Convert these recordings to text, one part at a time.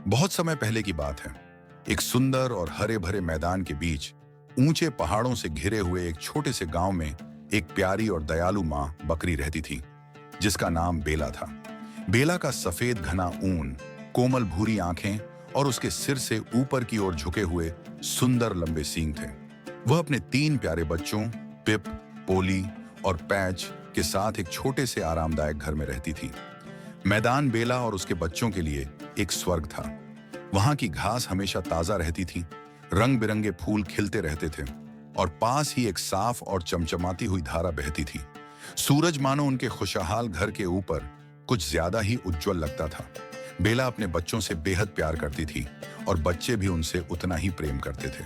बहुत समय पहले की बात है। एक सुंदर और हरे भरे मैदान के बीच ऊंचे पहाड़ों से घिरे हुए एक छोटे से गांव में एक प्यारी और दयालु माँ बकरी रहती थी, जिसका नाम बेला था। बेला का सफेद घना ऊन, कोमल भूरी आंखें और उसके सिर से ऊपर की ओर झुके हुए सुंदर लंबे सींग थे। वह अपने 3 प्यारे बच्चों पिप, पोली और पैच के साथ एक छोटे से आरामदायक घर में रहती थी। मैदान बेला और उसके बच्चों के लिए एक स्वर्ग था। वहां की घास हमेशा ताजा रहती थी, रंग बिरंगे फूल खिलते रहते थे और पास ही एक साफ और चमचमाती हुई धारा बहती थी। सूरज मानो उनके खुशहाल घर के ऊपर कुछ ज्यादा ही उज्जवल लगता था। बेला अपने बच्चों से बेहद प्यार करती थी और बच्चे भी उनसे उतना ही प्रेम करते थे।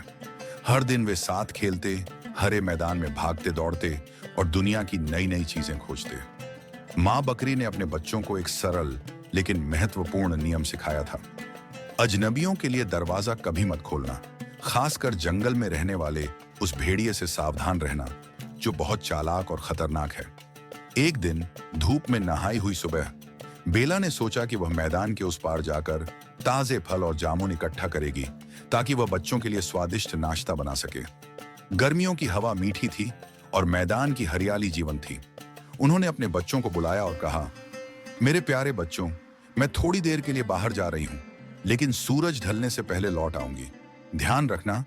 हर दिन वे साथ खेलते, हरे मैदान में भागते दौड़ते और दुनिया की नई नई चीजें खोजते। माँ बकरी ने अपने बच्चों को एक सरल लेकिन महत्वपूर्ण नियम सिखाया था। अजनबियों के लिए दरवाजा कभी मत खोलना, खासकर जंगल में रहने वाले उस भेड़िए से सावधान रहना जो बहुत चालाक और खतरनाक है। एक दिन धूप में नहाई हुई सुबह बेला ने सोचा कि वह मैदान के उस पार जाकर ताजे फल और जामुन इकट्ठा करेगी ताकि वह बच्चों के लिए स्वादिष्ट नाश्ता बना सके। गर्मियों की हवा मीठी थी और मैदान की हरियाली जीवन थी। उन्होंने अपने बच्चों को बुलाया और कहा, मेरे प्यारे बच्चों, मैं थोड़ी देर के लिए बाहर जा रही हूं, लेकिन सूरज ढलने से पहले लौट आऊंगी। ध्यान रखना,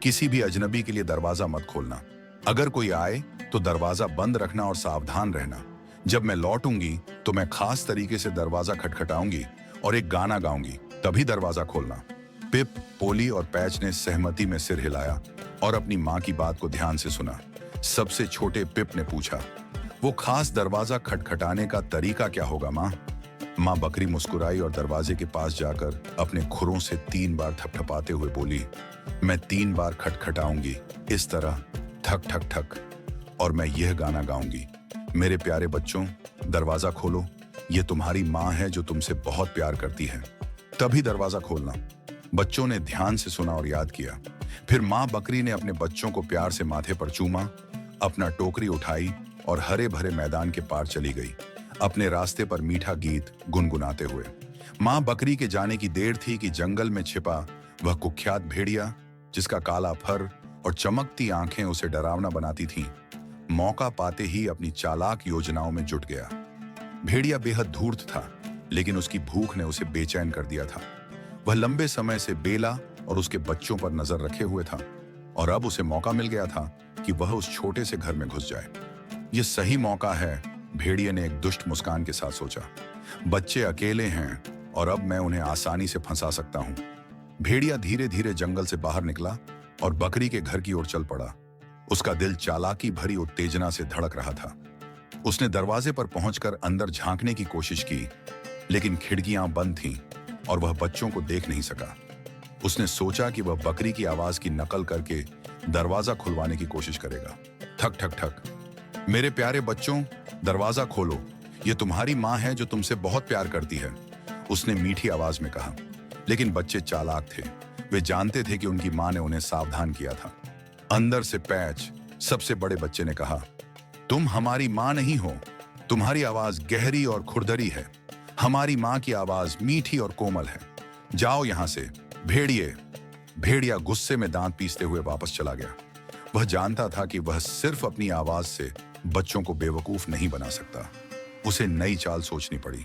किसी भी अजनबी के लिए दरवाजा मत खोलना। अगर कोई आए तो दरवाजा बंद रखना और सावधान रहना। जब मैं लौटूंगी तो मैं खास तरीके से दरवाजा खटखटाऊंगी और एक गाना गाऊंगी, तभी दरवाजा खोलना। पिप, पोली और पैच ने सहमति में सिर हिलाया और अपनी माँ की बात को ध्यान से सुना। सबसे छोटे पिप ने पूछा, वो खास दरवाजा खटखटाने का तरीका क्या होगा माँ? माँ बकरी मुस्कुराई और दरवाजे के पास जाकर अपने खुरों से 3 बार थपथपाते हुए बोली, मैं 3 बार खटखटाऊंगी, इस तरह, ठक ठक ठक, और मैं यह गाना गाऊंगी, मेरे प्यारे बच्चों, दरवाजा खोलो, ये तुम्हारी माँ है जो तुमसे बहुत प्यार करती है, तभी दरवाजा खोलना। बच्चों ने ध्यान से सुना और याद किया। फिर माँ बकरी ने अपने बच्चों को प्यार से माथे पर चूमा, अपना टोकरी उठाई और हरे भरे मैदान के पार चली गई, अपने रास्ते पर मीठा गीत गुनगुनाते हुए। माँ बकरी के जाने की देर थी कि जंगल में छिपा वह कुख्यात भेड़िया, जिसका काला फर और चमकती आंखें उसे डरावना बनाती थीं, मौका पाते ही अपनी चालाक योजनाओं में जुट गया। भेड़िया बेहद धूर्त था, लेकिन उसकी भूख ने उसे बेचैन कर दिया था। वह लंबे समय से बेला और उसके बच्चों पर नजर रखे हुए था और अब उसे मौका मिल गया था कि वह उस छोटे से घर में घुस जाए। यह सही मौका है, भेड़िए ने एक दुष्ट मुस्कान के साथ सोचा। बच्चे अकेले हैं और अब मैं उन्हें आसानी से फंसा सकता हूं। भेड़िया धीरे धीरे जंगल से बाहर निकला और बकरी के घर की ओर चल पड़ा। उसका दिल चालाकी भरी उत्तेजना से धड़क रहा था। उसने दरवाजे पर पहुंचकर अंदर झांकने की कोशिश की, लेकिन खिड़कियां बंद थीं और वह बच्चों को देख नहीं सका। उसने सोचा कि वह बकरी की आवाज की नकल करके दरवाजा खुलवाने की कोशिश करेगा। ठक ठक ठक, मेरे प्यारे बच्चों, दरवाजा खोलो, ये तुम्हारी माँ है जो तुमसे बहुत प्यार करती है, उसने मीठी आवाज में कहा। लेकिन बच्चे चालाक थे, वे जानते थे कि उनकी माँ ने उन्हें सावधान किया था। अंदर से पैच, सबसे बड़े बच्चे ने कहा, तुम हमारी माँ नहीं हो, तुम्हारी आवाज गहरी और खुरदरी है, हमारी माँ की आवाज मीठी और कोमल है, जाओ यहां से भेड़िए। भेड़िया गुस्से में दांत पीसते हुए वापस चला गया। वह जानता था कि वह सिर्फ अपनी आवाज से बच्चों को बेवकूफ नहीं बना सकता। उसे नई चाल सोचनी पड़ी।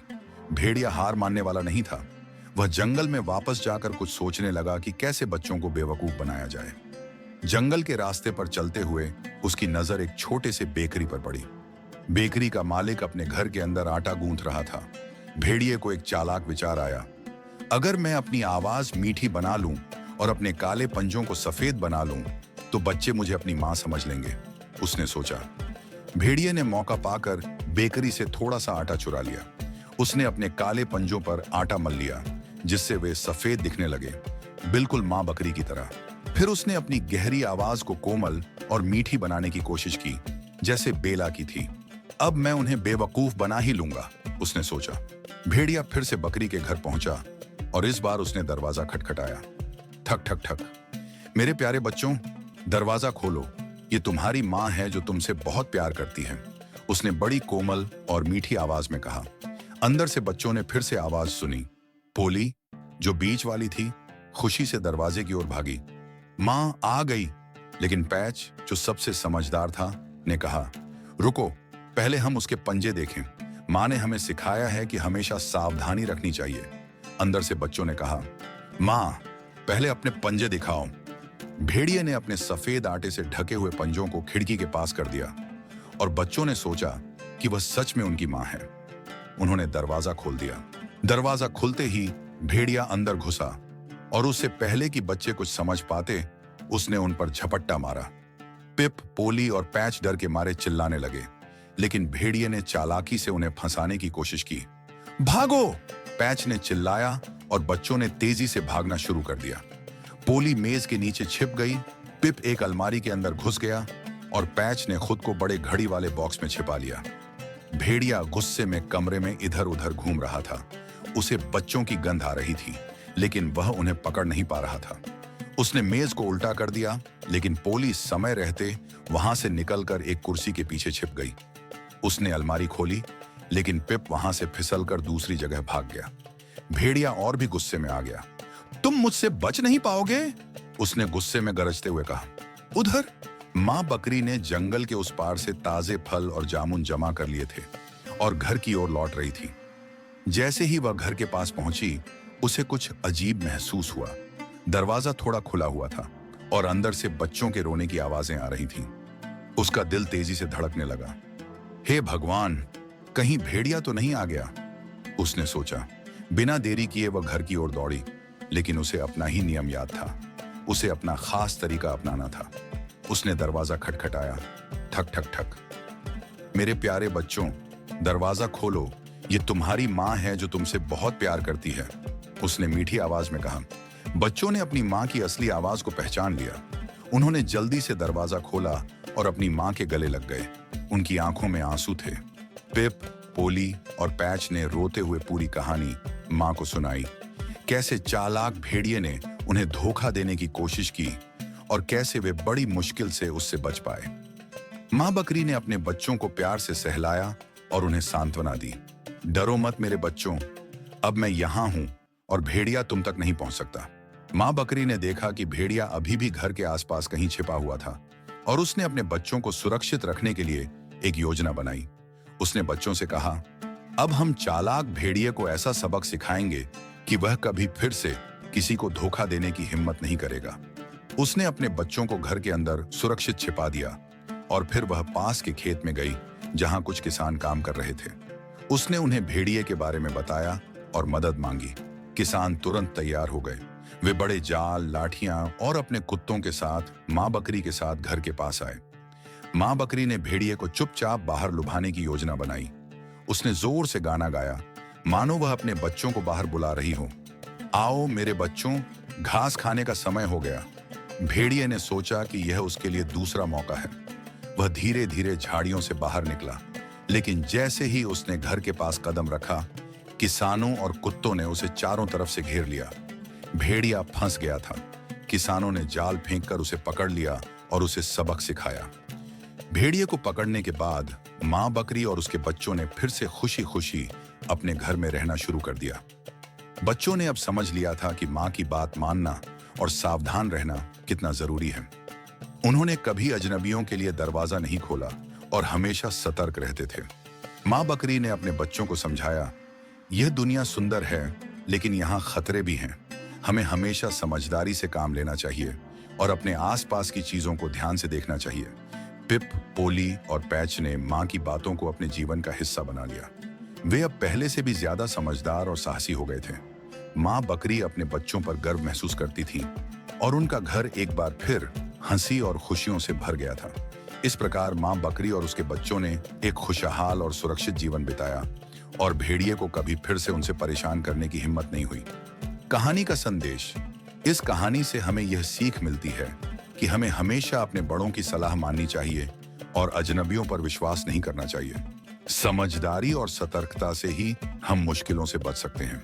भेड़िया हार मानने वाला नहीं था। वह जंगल में वापस जाकर कुछ सोचने लगा कि कैसे बच्चों को बेवकूफ बनाया जाए। जंगल के रास्ते पर चलते हुए उसकी नजर एक छोटे से बेकरी पर पड़ी। बेकरी का मालिक अपने घर के अंदर आटा गूंथ रहा था। भेड़िए को एक चालाक विचार आया, अगर मैं अपनी आवाज मीठी बना लूं और अपने काले पंजों को सफेद बना लूं तो बच्चे मुझे अपनी मां समझ लेंगे, उसने सोचा। भेड़िए ने मौका पाकर बेकरी से थोड़ा सा आटा चुरा लिया। उसने अपने काले पंजों पर आटा मल लिया, जिससे वे सफेद दिखने लगे, बिल्कुल मां बकरी की तरह। फिर उसने अपनी गहरी आवाज को कोमल और मीठी बनाने की कोशिश की, जैसे बेला की थी। अब मैं उन्हें बेवकूफ बना ही लूंगा, उसने सोचा। भेड़िया फिर से बकरी के घर पहुंचा और इस बार उसने दरवाजा खटखटाया। ठक ठक ठक, मेरे प्यारे बच्चों, दरवाजा खोलो, ये तुम्हारी माँ है जो तुमसे बहुत प्यार करती है, उसने बड़ी कोमल और मीठी आवाज में कहा। अंदर से बच्चों ने फिर से आवाज सुनी, पोली, जो बीच वाली थी, खुशी से दरवाजे की ओर भागी। मां आ गई, लेकिन पैच, जो सबसे समझदार था, ने कहा, रुको, पहले हम उसके पंजे देखें। मां ने हमें सिखाया है कि हमेशा सावधानी रखनी चाहिए। अंदर से बच्चों ने कहा, मां, पहले अपने पंजे दिखाओ। भेड़िए ने अपने सफेद आटे से ढके हुए पंजों को खिड़की के पास कर दिया और बच्चों ने सोचा कि वह सच में उनकी मां है। उन्होंने दरवाजा खोल दिया। दरवाजा खुलते ही भेड़िया अंदर घुसा और उससे पहले कि बच्चे कुछ समझ पाते, उसने उन पर झपट्टा मारा। पिप, पोली और पैच डर के मारे चिल्लाने लगे, लेकिन भेड़िए ने चालाकी से उन्हें फंसाने की कोशिश की। भागो! पैच ने चिल्लाया और बच्चों ने तेजी से भागना शुरू कर दिया। पोली मेज के नीचे छिप गई, पिप एक अलमारी के अंदर घुस गया और पैच ने खुद को बड़े घड़ी वाले बॉक्स में छिपा लिया। भेड़िया गुस्से में कमरे में इधर उधर घूम रहा था। उसे बच्चों की गंध आ रही थी, लेकिन वह उन्हें पकड़ नहीं पा रहा था। उसने मेज को उल्टा कर दिया, लेकिन पोली समय रहते वहां से निकलकर एक कुर्सी के पीछे छिप गई। उसने अलमारी खोली, लेकिन पिप वहां से फिसलकर दूसरी जगह भाग गया। भेड़िया और भी गुस्से में आ गया। तुम मुझसे बच नहीं पाओगे, उसने गुस्से में गरजते हुए कहा। उधर मां बकरी ने जंगल के उस पार से ताजे फल और जामुन जमा कर लिए थे और घर की ओर लौट रही थी। जैसे ही वह घर के पास पहुंची, उसे कुछ अजीब महसूस हुआ। दरवाजा थोड़ा खुला हुआ था और अंदर से बच्चों के रोने की आवाजें आ रही थीं। उसका दिल तेजी से धड़कने लगा। हे भगवान, कहीं भेड़िया तो नहीं आ गया, उसने सोचा। बिना देरी किए वह घर की ओर दौड़ी, लेकिन उसे अपना ही नियम याद था। उसे अपना खास तरीका अपनाना था। उसने दरवाजा खटखटाया। ठक ठक ठक। मेरे प्यारे बच्चों, दरवाजा खोलो, ये तुम्हारी माँ है जो तुमसे बहुत प्यार करती है, उसने मीठी आवाज में कहा। बच्चों ने अपनी माँ की असली आवाज को पहचान लिया। उन्होंने जल्दी से दरवाजा खोला और अपनी माँ के गले लग गए। उनकी आंखों में आंसू थे। पिप, पोली और पैच ने रोते हुए पूरी कहानी माँ को सुनाई। कैसे चालाक भेड़िए ने उन्हें धोखा देने की कोशिश की और कैसे वे बड़ी मुश्किल से उससे बच पाए। माँ बकरी ने अपने बच्चों को प्यार से सहलाया और उन्हें सांत्वना दी। डरो मत मेरे बच्चों, अब मैं यहाँ हूँ और भेड़िया तुम तक नहीं पहुंच सकता। माँ बकरी ने देखा कि भेड़िया अभी भी घर के आसपास कहीं छिपा हुआ था और उसने अपने बच्चों को सुरक्षित रखने के लिए एक योजना बनाई। उसने बच्चों से कहा, अब हम चालाक भेड़िए को ऐसा सबक सिखाएंगे कि वह कभी फिर से किसी को धोखा देने की हिम्मत नहीं करेगा। उसने अपने बच्चों को घर के अंदर सुरक्षित छिपा दिया और फिर वह पास के खेत में गई जहां कुछ किसान काम कर रहे थे। उसने उन्हें भेड़िए के बारे में बताया और मदद मांगी। किसान तुरंत तैयार हो गए। वे बड़े जाल, लाठियां और अपने कुत्तों के साथ माँ बकरी के साथ घर के पास आए। माँ बकरी ने भेड़िए को चुपचाप बाहर लुभाने की योजना बनाई। उसने जोर से गाना गाया, मानो वह अपने बच्चों को बाहर बुला रही हो। आओ मेरे बच्चों, घास खाने का समय हो गया। भेड़िए ने सोचा कि यह उसके लिए दूसरा मौका है। वह धीरे धीरे झाड़ियों से बाहर निकला, लेकिन जैसे ही उसने घर के पास कदम रखा, किसानों और कुत्तों ने उसे चारों तरफ से घेर लिया। भेड़िया फंस गया था। किसानों ने जाल फेंककर उसे पकड़ लिया और उसे सबक सिखाया। भेड़िए को पकड़ने के बाद माँ बकरी और उसके बच्चों ने फिर से खुशी खुशी अपने घर में रहना शुरू कर दिया। बच्चों ने अब समझ लिया था कि माँ की बात मानना और सावधान रहना कितना जरूरी है। उन्होंने कभी अजनबियों के लिए दरवाजा नहीं खोला और हमेशा सतर्क रहते थे। माँ बकरी ने अपने बच्चों को समझाया, यह दुनिया सुंदर है, लेकिन यहाँ खतरे भी हैं। हमें हमेशा समझदारी से काम लेना चाहिए और अपने आसपास की चीजों को ध्यान से देखना चाहिए। पिप, पोली और पैच ने माँ की बातों को अपने जीवन का हिस्सा बना लिया। वे अब पहले से भी ज्यादा समझदार और साहसी हो गए थे। माँ बकरी अपने बच्चों पर गर्व महसूस करती थी और उनका घर एक बार फिर हंसी और खुशियों से भर गया था। इस प्रकार माँ बकरी और उसके बच्चों ने एक खुशहाल और सुरक्षित जीवन बिताया और भेड़िए को कभी फिर से उनसे परेशान करने की हिम्मत नहीं हुई। कहानी का संदेश, इस कहानी से हमें यह सीख मिलती है कि हमें हमेशा अपने बड़ों की सलाह माननी चाहिए और अजनबियों पर विश्वास नहीं करना चाहिए। समझदारी और सतर्कता से ही हम मुश्किलों से बच सकते हैं।